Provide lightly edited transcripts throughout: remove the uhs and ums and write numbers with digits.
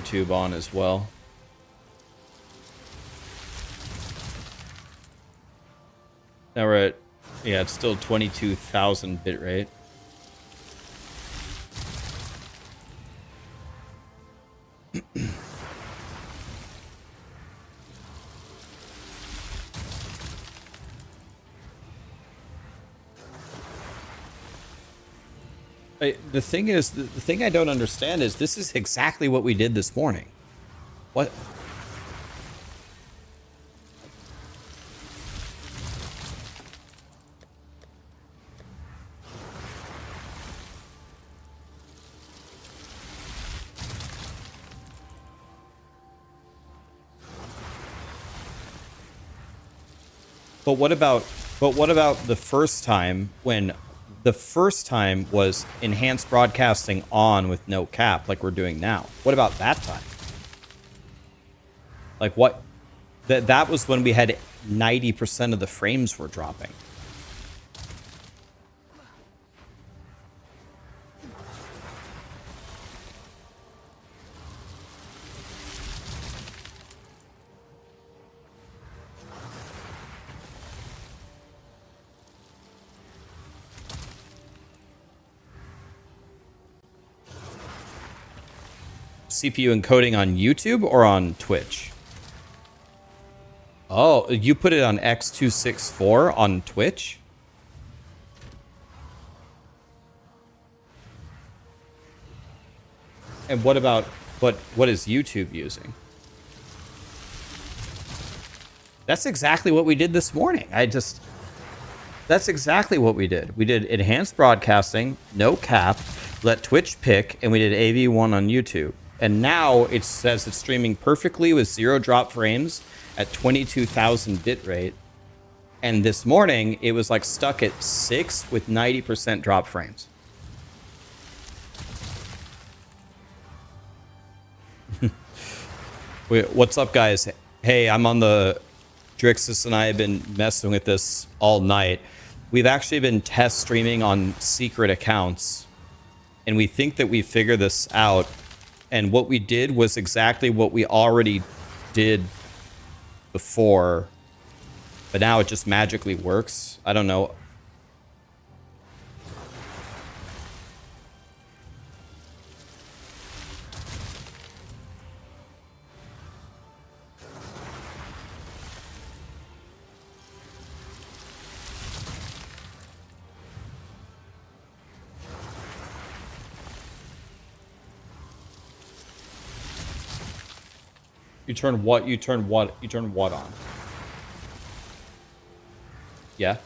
YouTube on as well. Now we're at, yeah, it's still 22,000 bitrate. The thing is, the thing I don't understand is this is exactly what we did this morning. What? But what about the first time when the first time was enhanced broadcasting on with no cap like we're doing now? What about that time? Like what? That was when we had 90% of the frames were dropping. CPU encoding on YouTube or on Twitch? Oh, you put it on X264 on Twitch? And what about what is YouTube using? That's exactly what we did this morning. That's exactly what we did. We did enhanced broadcasting, no cap, let Twitch pick, and we did AV1 on YouTube. And now it says it's streaming perfectly with 0 drop frames at 22,000 bitrate. And this morning, it was like stuck at 6 with 90% drop frames. Wait, what's up, guys? Hey, I'm on the... Drixus and I have been messing with this all night. We've actually been test streaming on secret accounts. And we think that we figured this out. And what we did was exactly what we already did before, but now it just magically works. I don't know. You turn what? You turn what? You turn what on? Yeah.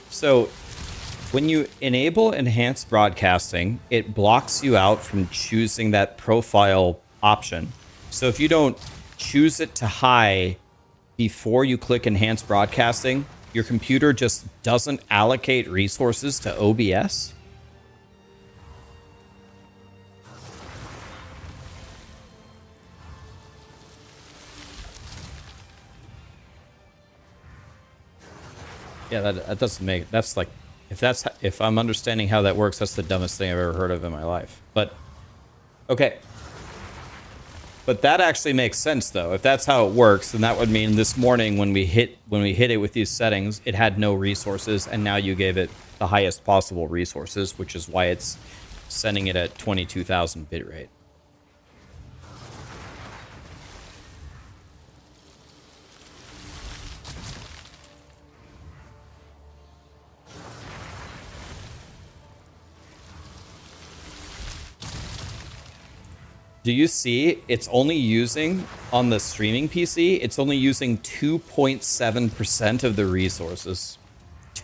So when you enable enhanced broadcasting, it blocks you out from choosing that profile option. So if you don't choose it to high before you click enhanced broadcasting, your computer just doesn't allocate resources to OBS. Yeah, that doesn't make... That's like... If I'm understanding how that works, that's the dumbest thing I've ever heard of in my life. But... Okay. But that actually makes sense, though. If that's how it works, then that would mean this morning when we hit it with these settings, it had no resources, and now you gave it the highest possible resources, which is why it's sending it at 22,000 bitrate. Do you see it's only using, on the streaming PC, it's only using 2.7% of the resources.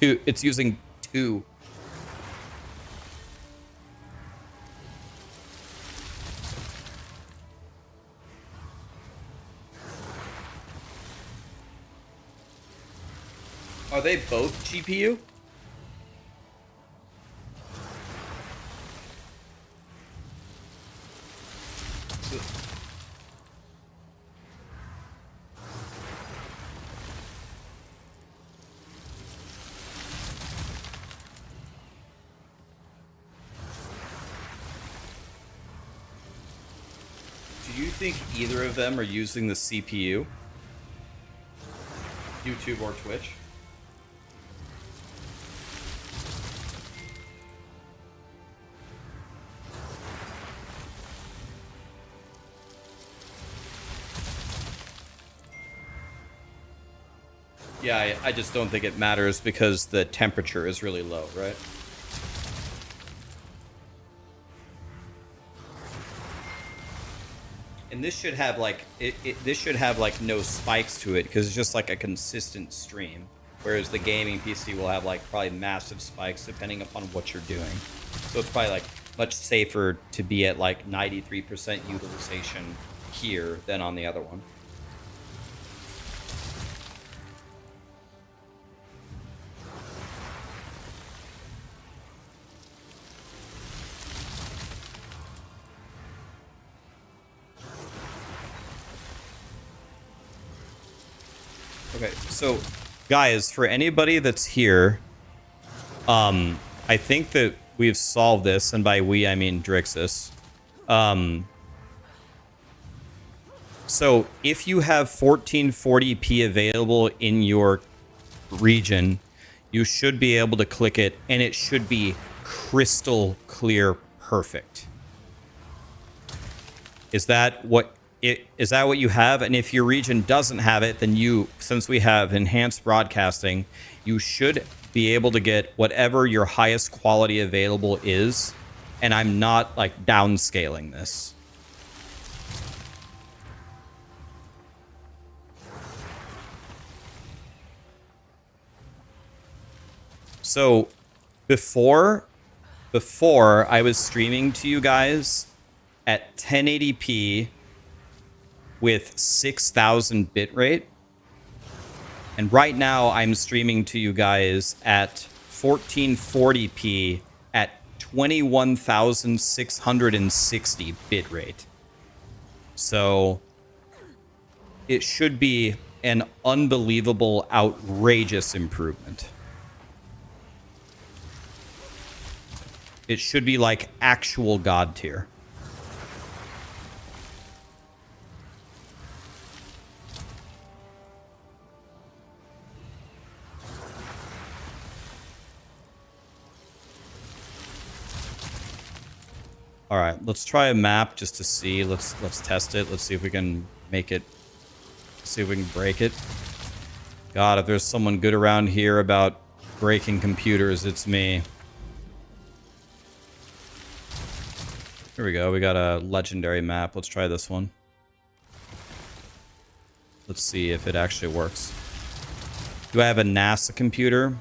It's using 2. Are they both GPU? Do you think either of them are using the CPU? YouTube or Twitch? Yeah, I just don't think it matters because the temperature is really low, right? And this should have like this should have like no spikes to it because it's just like a consistent stream. Whereas the gaming PC will have like probably massive spikes depending upon what you're doing. So it's probably like much safer to be at like 93% utilization here than on the other one. Okay, so guys, for anybody that's here, I think that we've solved this, and by we I mean Drixus. So if you have 1440p available in your region, you should be able to click it, and it should be crystal clear perfect. Is that what you have? And if your region doesn't have it, then you, since we have enhanced broadcasting, you should be able to get whatever your highest quality available is. And I'm not like downscaling this. So before I was streaming to you guys at 1080p with 6,000 bitrate. And right now I'm streaming to you guys at 1440p at 21,660 bitrate. So it should be an unbelievable, outrageous improvement. It should be like actual God tier. All right, let's try a map just to see. Let's test it. Let's see if we can make it. See if we can break it. God, if there's someone good around here about breaking computers, it's me. Here we go. We got a legendary map. Let's try this one. Let's see if it actually works. Do I have a NASA computer?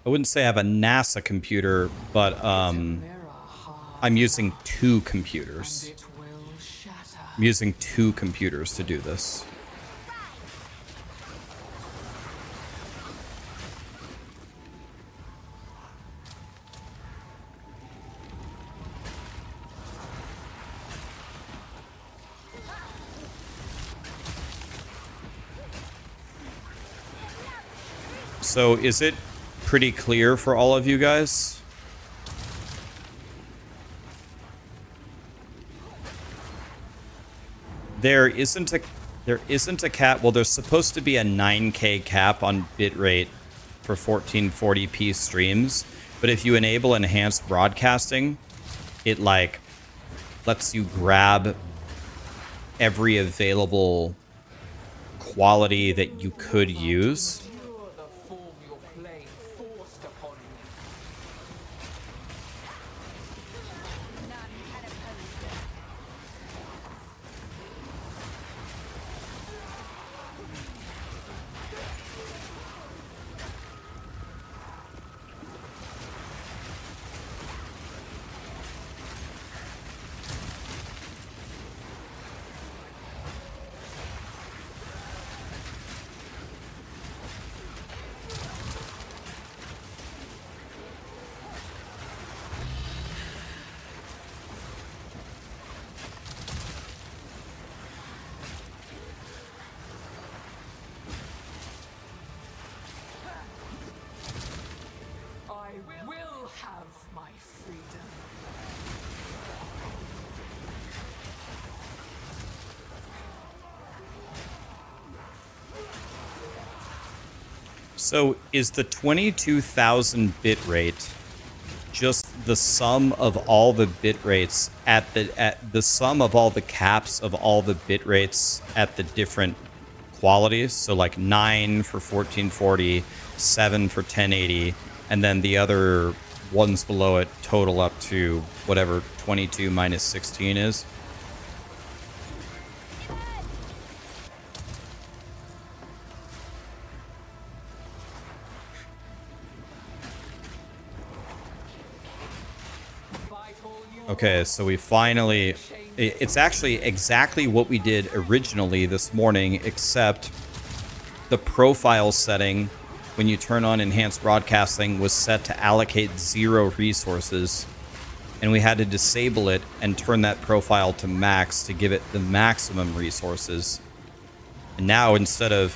I wouldn't say I have a NASA computer, but I'm using two computers. I'm using two computers to do this. So is it pretty clear for all of you guys? There isn't a cap. Well, there's supposed to be a 9K cap on bitrate for 1440p streams, but if you enable enhanced broadcasting, it like lets you grab every available quality that you could use. So is the 22,000 bit rate just the sum of all the bit rates at the sum of all the caps of all the bit rates at the different qualities? So like 9 for 1440, 7 for 1080, and then the other ones below it total up to whatever 22 minus 16 is. Okay, so we finally... It's actually exactly what we did originally this morning, except the profile setting, when you turn on enhanced broadcasting, was set to allocate 0 resources. And we had to disable it and turn that profile to max to give it the maximum resources. And now, instead of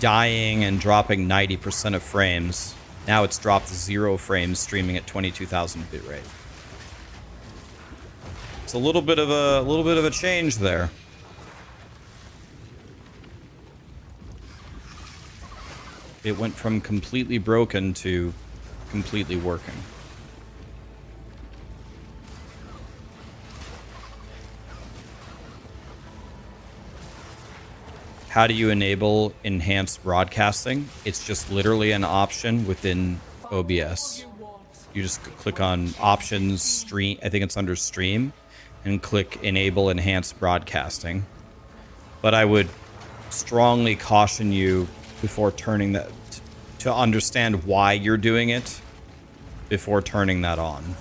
dying and dropping 90% of frames, now it's dropped 0 frames streaming at 22,000 bitrate. It's a little bit of a change there. It went from completely broken to completely working. How do you enable enhanced broadcasting? It's just literally an option within OBS. You just click on options, stream, I think it's under stream, and click enable enhanced broadcasting. But I would strongly caution you before turning that, to understand why you're doing it before turning that on.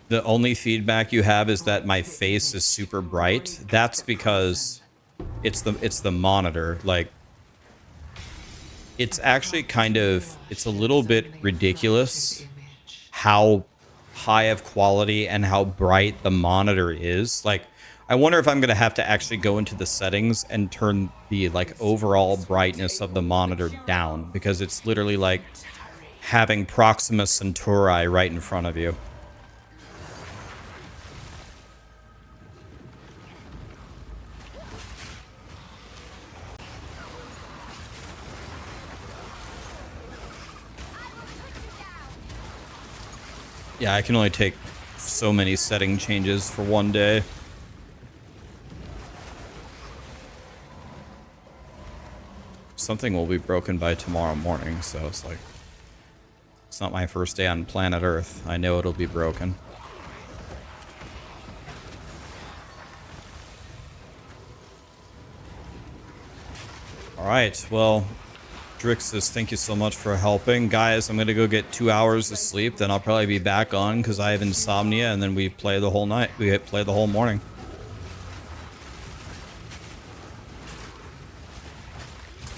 The only feedback you have is that my face is super bright. That's because it's the monitor. Like, it's actually kind of, it's a little bit ridiculous how high of quality and how bright the monitor is. Like, I wonder if I'm going to have to actually go into the settings and turn the like overall brightness of the monitor down, because it's literally like having Proxima Centauri right in front of you. Yeah, I can only take so many setting changes for one day. Something will be broken by tomorrow morning, so it's like... It's not my first day on planet Earth. I know it'll be broken. Alright, well... Drix says, thank you so much for helping. Guys, I'm going to go get 2 hours of sleep. Then I'll probably be back on because I have insomnia. And then we play the whole night. We play the whole morning.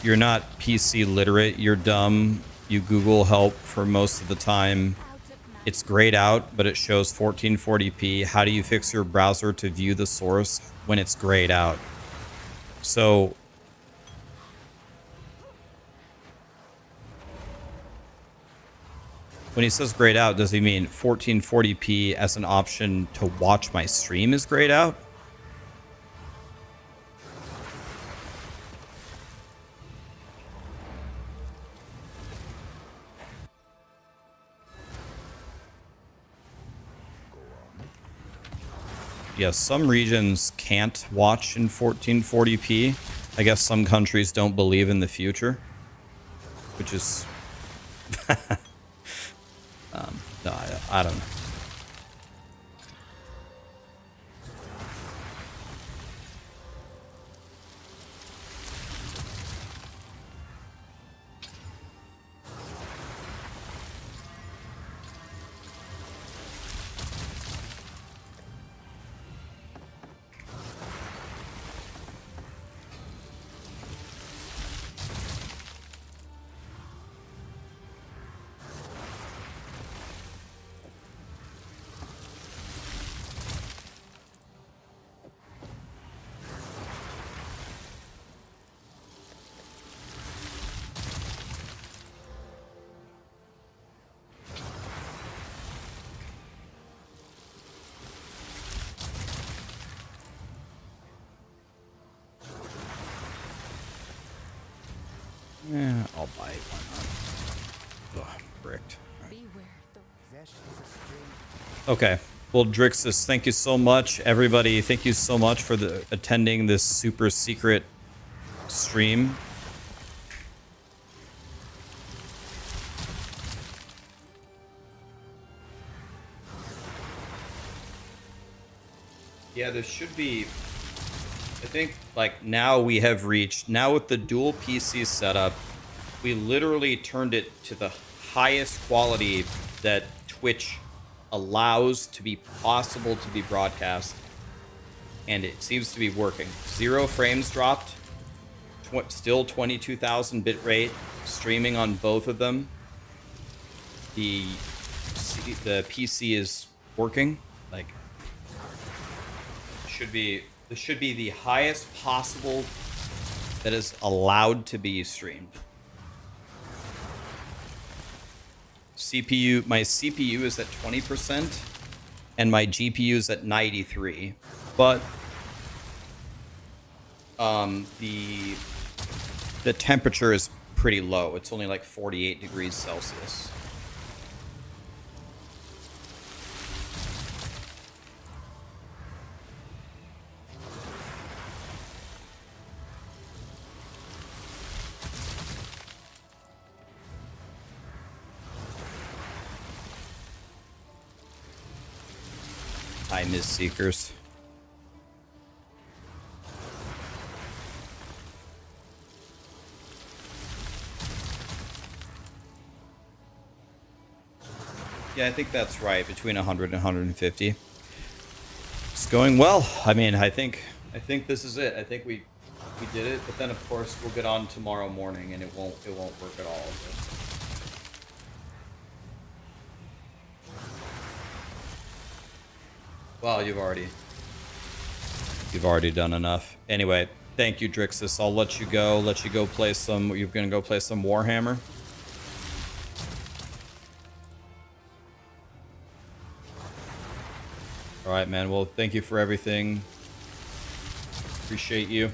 You're not PC literate. You're dumb. You Google help for most of the time. It's grayed out, but it shows 1440p. How do you fix your browser to view the source when it's grayed out? So... When he says grayed out, does he mean 1440p as an option to watch my stream is grayed out? Yes, some regions can't watch in 1440p. I guess some countries don't believe in the future, which is... no, I don't know. Yeah, I'll buy it. Why not? Ugh, bricked. Okay. Well, Drixus, thank you so much. Everybody, thank you so much for attending this super secret stream. Yeah, there should be... I think, like, now we have reached... Now with the dual PC setup, we literally turned it to the highest quality that Twitch allows to be possible to be broadcast. And it seems to be working. 0 frames dropped. Still 22,000 bit rate. Streaming on both of them. The PC is working. Like, this should be the highest possible that is allowed to be streamed. CPU, my CPU is at 20% and my GPU is at 93. But the temperature is pretty low. It's only like 48 degrees Celsius. Hi, Ms. Seekers. Yeah, I think that's right. Between 100 and 150. It's going well. I mean, I think this is it. I think we did it. But then, of course, we'll get on tomorrow morning, and it won't work at all. Well, you've already done enough. Anyway, thank you, Drixus. I'll let you go. Let you go play some. You're gonna go play some Warhammer. All right, man. Well, thank you for everything. Appreciate you.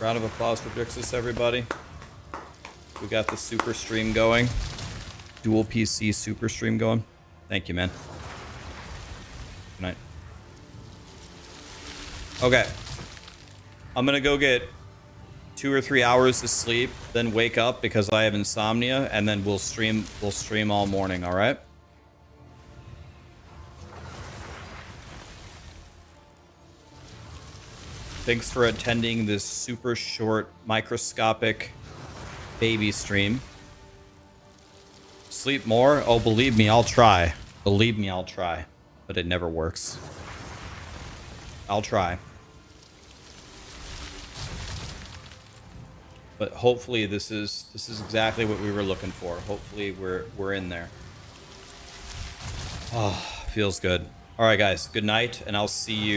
Round of applause for Drixus, everybody. We got the super stream going. Dual PC super stream going. Thank you, man. Good night. Okay. I'm gonna go get 2 or 3 hours of sleep, then wake up because I have insomnia, and then we'll stream all morning, all right? Thanks for attending this super short, microscopic baby stream. Sleep more? Oh, believe me, I'll try. Believe me, I'll try. But it never works. I'll try. But hopefully this is exactly what we were looking for. Hopefully we're in there. Oh, feels good. All right, guys. Good night, and I'll see you.